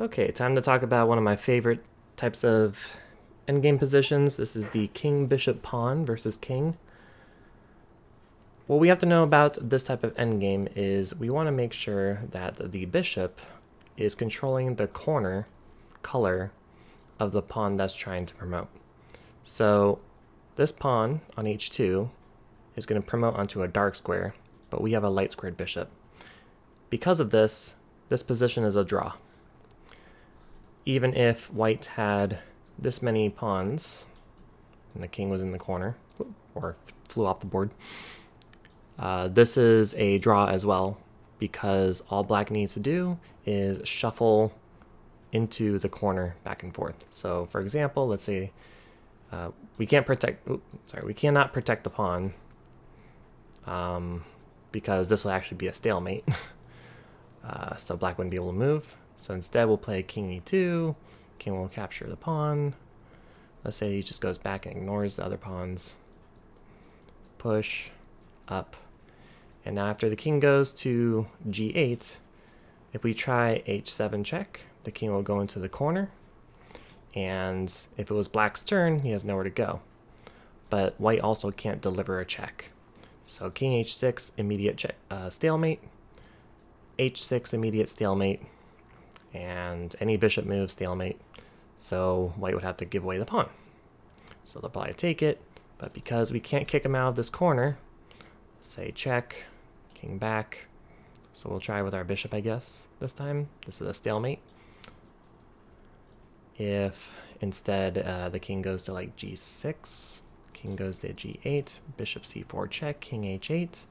Okay, time to talk about one of my favorite types of endgame positions. This is the king, bishop, pawn versus king. What we have to know about this type of endgame is we want to make sure that the bishop is controlling the corner color of the pawn that's trying to promote. So this pawn on h2 is going to promote onto a dark square, but we have a light squared bishop. Because of this, this position is a draw. Even if white had this many pawns, and the king was in the corner, or flew off the board, this is a draw as well, because all black needs to do is shuffle into the corner back and forth. So for example, let's say we cannot protect the pawn, because this will actually be a stalemate. So black wouldn't be able to move. So instead we'll play king e2, king will capture the pawn. Let's say he just goes back and ignores the other pawns. Push, up. And now after the king goes to g8, if we try h7 check, the king will go into the corner. And if it was black's turn, he has nowhere to go. But white also can't deliver a check. So king h6, immediate check, stalemate. h6, immediate stalemate. And any bishop move, stalemate. So white would have to give away the pawn. So they'll probably take it, but because we can't kick him out of this corner, say check, king back. So we'll try with our bishop, I guess, this time. This is a stalemate. If instead the king goes to like g6, king goes to g8, bishop c4 check, king h8.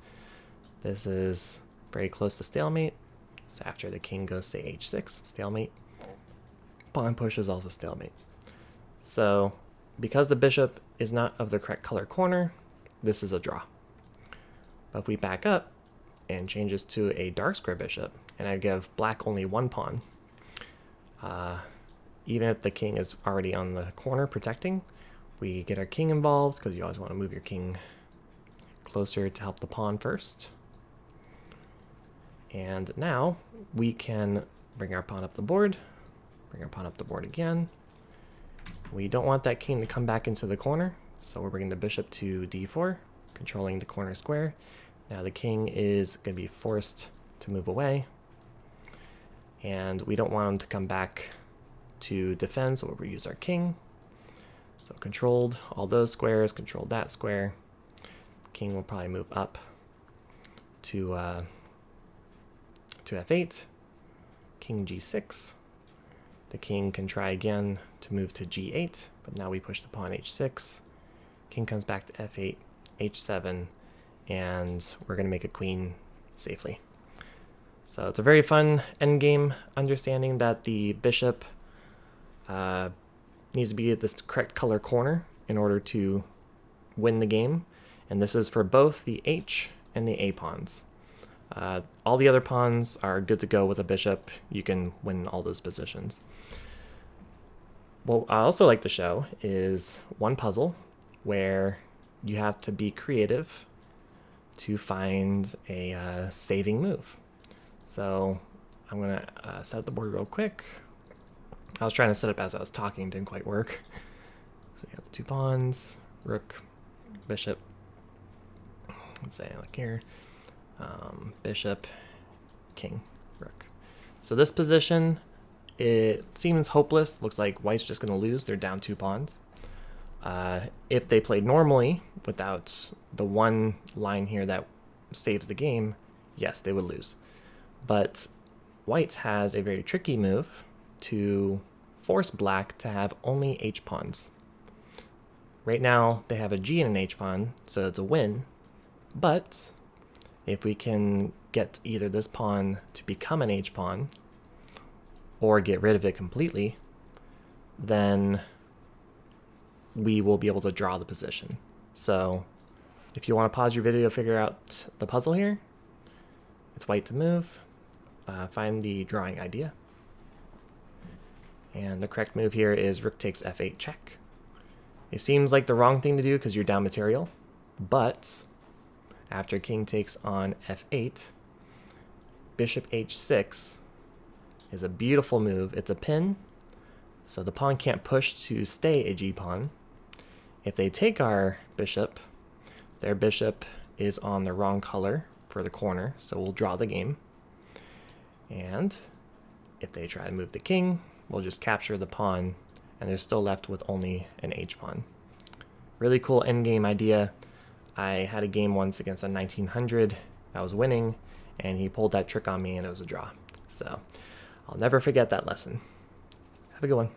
This is very close to stalemate. So after the king goes to h6, stalemate. Pawn push is also stalemate. So because the bishop is not of the correct color corner, this is a draw. But if we back up and change this to a dark square bishop, and I give black only one pawn, even if the king is already on the corner protecting, we get our king involved because you always want to move your king closer to help the pawn first. And now we can bring our pawn up the board, bring our pawn up the board again. We don't want that king to come back into the corner, so we're bringing the bishop to d4, controlling the corner square. Now the king is going to be forced to move away, and we don't want him to come back to defend, so we'll reuse our king. So controlled all those squares, controlled that square. King will probably move up to f8, king g6. The king can try again to move to g8, but now we push the pawn h6. King comes back to f8, h7, and we're going to make a queen safely. So it's a very fun endgame, understanding that the bishop needs to be at this correct color corner in order to win the game. And this is for both the h and the a pawns. All the other pawns are good to go with a bishop. You can win all those positions. What I also like to show is one puzzle where you have to be creative to find a saving move. So I'm going to set up the board real quick. I was trying to set up as I was talking, didn't quite work. So we have the two pawns, rook, bishop. Let's say like here. Bishop, king, rook. So this position, it seems hopeless. Looks like white's just going to lose. They're down two pawns. If they played normally, without the one line here that saves the game, yes, they would lose. But white has a very tricky move to force black to have only h pawns. Right now, they have a g and an h pawn, so it's a win. But if we can get either this pawn to become an h pawn or get rid of it completely, then we will be able to draw the position. So if you want to pause your video to figure out the puzzle here, it's white to move, find the drawing idea. And the correct move here is rook takes f8 check. It seems like the wrong thing to do because you're down material, but after king takes on f8, bishop h6 is a beautiful move. It's a pin, so the pawn can't push to stay a g-pawn. If they take our bishop, their bishop is on the wrong color for the corner, so we'll draw the game. And if they try to move the king, we'll just capture the pawn, and they're still left with only an h-pawn. Really cool endgame idea. I had a game once against a 1900. I was winning, and he pulled that trick on me, and it was a draw. So I'll never forget that lesson. Have a good one.